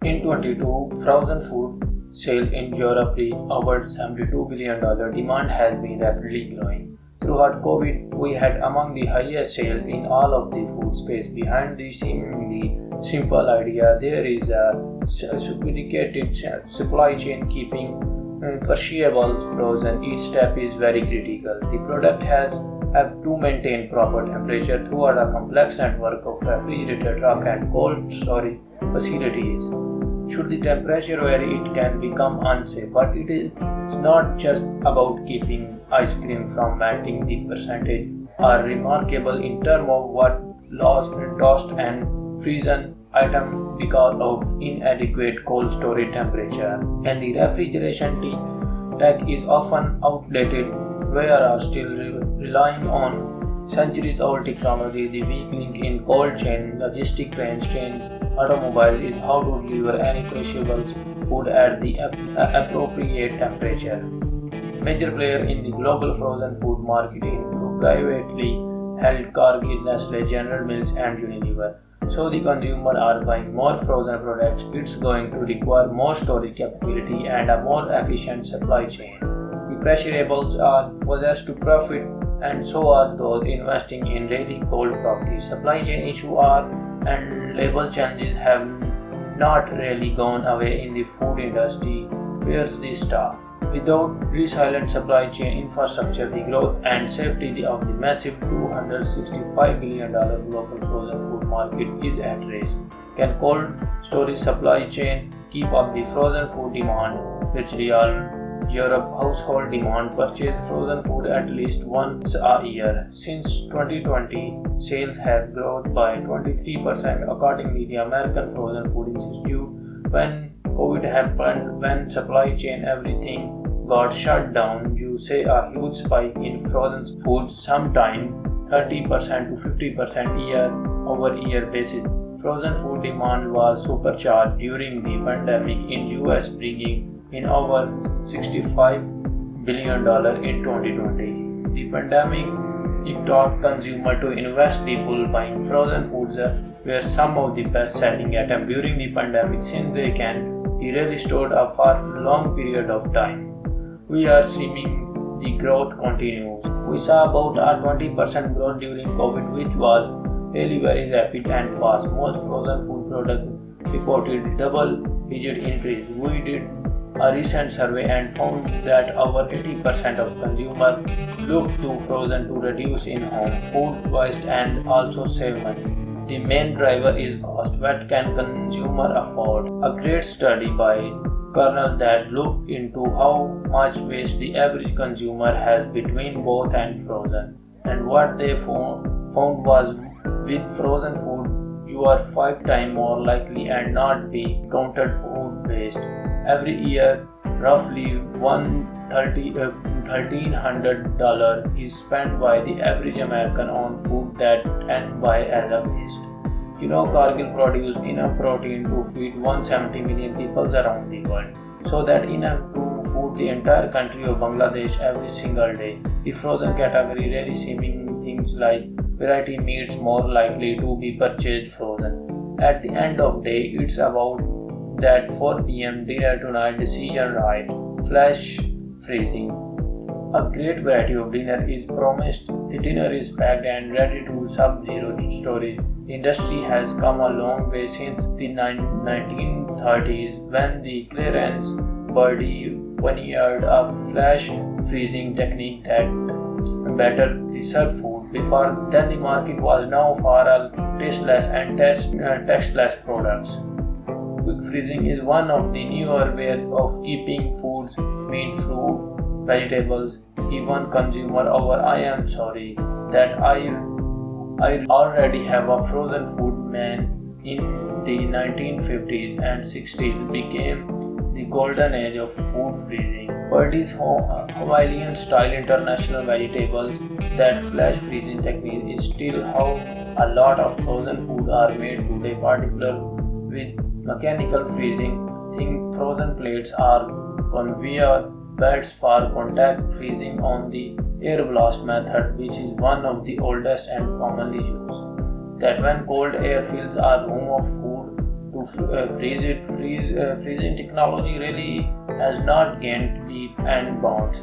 In 22, frozen food sales in Europe reached over $72 billion. Demand has been rapidly growing. Throughout COVID, we had among the highest sales in all of the food space. Behind the seemingly simple idea, there is a sophisticated supply chain keeping perishables frozen. Each step is very critical. The product has have to maintain proper temperature throughout a complex network of refrigerator truck and cold storage facilities. Should the temperature vary, it can become unsafe, but it is not just about keeping ice cream from melting. The percentage are remarkable in terms of what lost, tossed and frozen item because of inadequate cold storage temperature, and the refrigeration tech is often outdated. We are still relying on centuries-old technology. The weak link in cold chain, logistic trains, automobile is how to deliver any perishables food at the appropriate temperature. Major players in the global frozen food market include privately held Cargill, Nestle, General Mills, and Unilever. So the consumer are buying more frozen products. It's going to require more storage capability and a more efficient supply chain. The perishables are possessed to profit, and so are those investing in really cold properties. Supply chain issues are and labor challenges have not really gone away in the food industry. Where's the staff? Without resilient supply chain infrastructure, the growth and safety of the massive $265 billion global frozen food market is at risk. Can cold storage supply chain keep up the frozen food demand, which Europe household demand purchase frozen food at least once a year? Since 2020, sales have grown by 23%, according to the American Frozen Food Institute. When COVID happened, when supply chain everything got shut down, you say a huge spike in frozen food, sometime 30% to 50% year-over-year basis. Frozen food demand was supercharged during the pandemic in US, bringing in over $65 billion in 2020. The pandemic it taught consumers to invest deeply. Buying frozen foods were some of the best-selling items during the pandemic, since they can be really stored up for a long period of time. We are seeing the growth continues. We saw about a 20% growth during COVID, which was really very rapid and fast. Most frozen food products reported double-digit increase. We did a recent survey and found that over 80% of consumers look to frozen to reduce in-home food waste and also save money. The main driver is cost. What can consumer afford? A great study by Kernel that looked into how much waste the average consumer has between both and frozen. And what they found was with frozen food, you are 5 times more likely and not be counted food waste. Every year, roughly $1,300 is spent by the average American on food that and buy as a waste. Cargill produces enough protein to feed 170 million people around the world, so that enough to food the entire country of Bangladesh every single day. The frozen category really seeming things like variety meats more likely to be purchased frozen. At the end of the day, it's about that 4 p.m. dinner tonight decision, right? Flash freezing. A great variety of dinner is promised. The dinner is packed and ready to sub-zero storage. The industry has come a long way since the 1930s, when the Clarence Birdie pioneered a flash freezing technique that better preserve food. Before then, the market was now for tasteless and tasteless products. Quick freezing is one of the newer ways of keeping foods, meat, fruit, vegetables, even consumer over. I am sorry that I already have a frozen food. Man, in the 1950s and 60s became the golden age of food freezing. Birdie's Hawaiian style international vegetables, that flash freezing technique is still how a lot of frozen food are made today, particularly with mechanical freezing. Think frozen plates are conveyor belts for contact freezing on the air blast method, which is one of the oldest and commonly used. That when cold air fills a room of food to freeze it. Freezing technology really has not gained leap and bounds.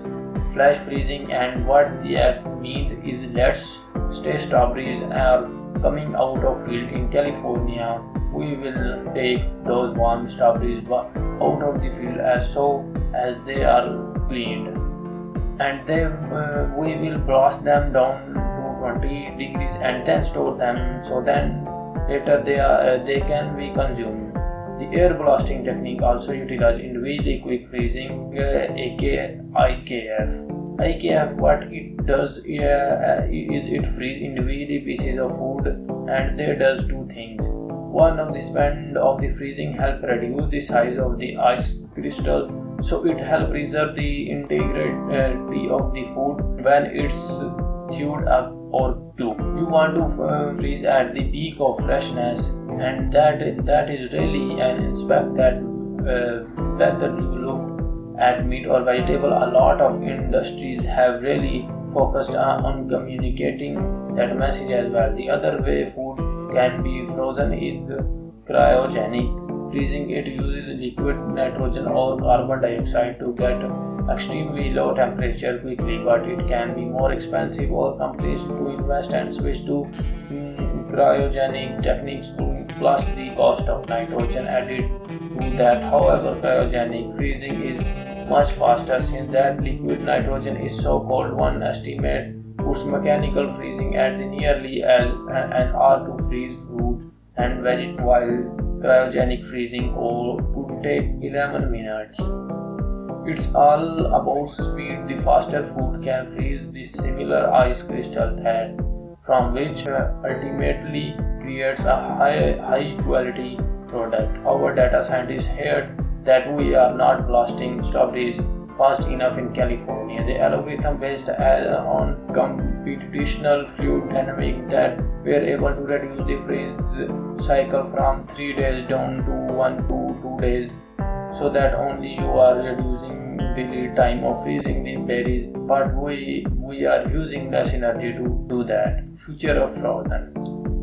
Flash freezing, and what that means is, let's say strawberries are coming out of field in California. We will take those warm strawberries out of the field as they are cleaned, and then we will blast them down to 20 degrees and then store them, so then later they can be consumed. The air blasting technique also utilizes individually quick freezing, aka IKF. IKF, what it does is it freezes individual pieces of food, and they does two things. One, of the speed of the freezing help reduce the size of the ice crystal, so it help preserve the integrity of the food when it's thawed up or cooked. You want to freeze at the peak of freshness, and that is really an aspect that whether you look at meat or vegetable, a lot of industries have really focused on communicating that message as well. The other way food can be frozen is cryogenic freezing. It uses liquid nitrogen or carbon dioxide to get extremely low temperature quickly, but it can be more expensive or companies to invest and switch to cryogenic techniques plus the cost of nitrogen added to that. However, cryogenic freezing is much faster since that liquid nitrogen is so cold. One estimate puts mechanical freezing at nearly as an hour to freeze fruit and vegetable, while cryogenic freezing could take 11 minutes. It's all about speed. The faster food can freeze the similar ice crystal that from which ultimately creates a high quality product. Our data scientists heard that we are not blasting strawberries fast enough in California. The algorithm based on computational fluid dynamics that were able to reduce the freeze cycle from 3 days down to 1 to 2 days, so that only you are reducing the lead time of freezing the berries, but we are using less energy to do that. Future of frozen.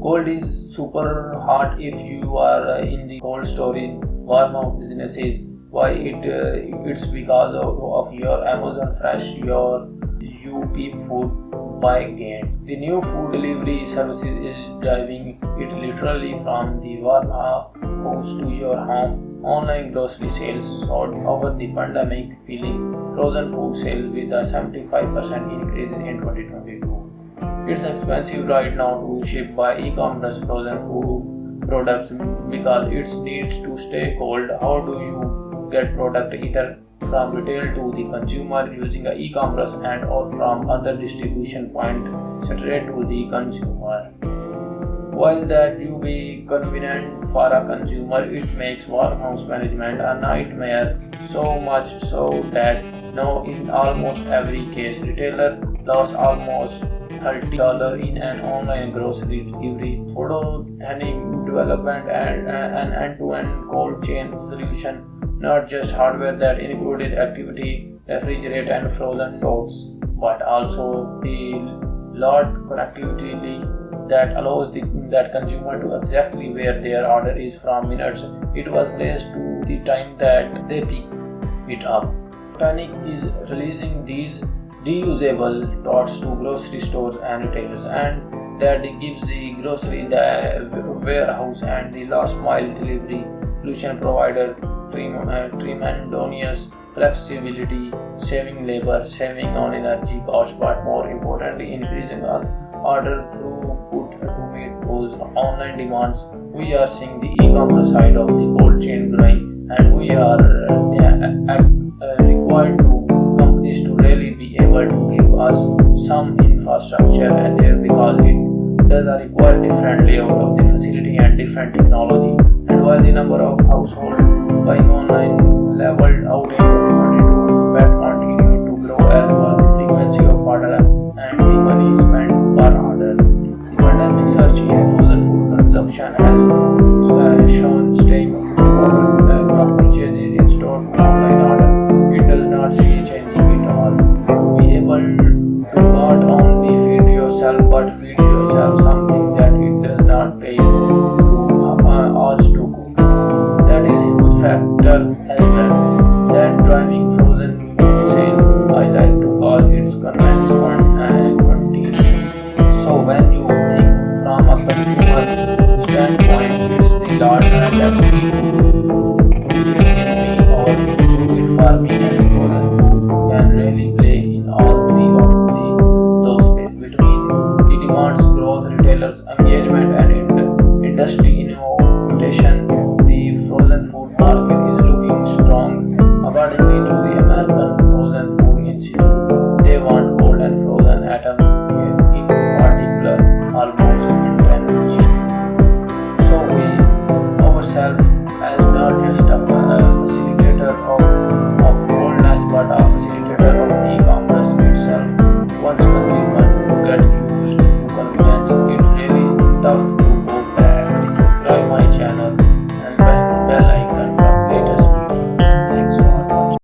Cold is super hot if you are in the cold storage. Warm up businesses. Why it's because of your Amazon Fresh, your UP food by gain. The new food delivery services is driving it literally from the warehouse to your home. Online grocery sales soared over the pandemic, filling frozen food sales with a 75% increase in 2022. It's expensive right now to ship by e-commerce frozen food products because it needs to stay cold. How do you get product either from retail to the consumer using a e-commerce and or from other distribution point straight to the consumer? While that will be convenient for a consumer, it makes warehouse management a nightmare, so much so that now in almost every case retailer lost almost $30 in an online grocery delivery. Photonic development and an end-to-end cold chain solution, not just hardware that included activity, refrigerate and frozen goods, but also the lot connectivity that allows that consumer to exactly where their order is from minutes it was placed to the time that they pick it up. Photonic is releasing these reusable totes to grocery stores and retailers, and that gives the grocery in the warehouse and the last mile delivery solution provider tremendous flexibility, saving labor, saving on energy costs, but more importantly increasing order throughput to meet those online demands. We are seeing the e-commerce side of the cold chain growing, and we are required to companies to really be able to give us some infrastructure and there, because it does require different layout of the facility and different technology. And while the number of households buying online leveled out in 2022, but continued to grow as well the frequency of order and the money spent per order. The pandemic surge in frozen food consumption has shown staying from purchases in store to online order. It does not see changing it all. Be able to not only feed yourself but feed yourself something that it does not pay to us to cook. sector as well. That driving frozen food sale, I like to call its continuous. So when you think from a consumer standpoint, it's the large and ability to give me or do it for me, and frozen food can really play in all three of those spaces. Between the demands growth, retailers engagement, and industry innovation, the frozen food market is looking strong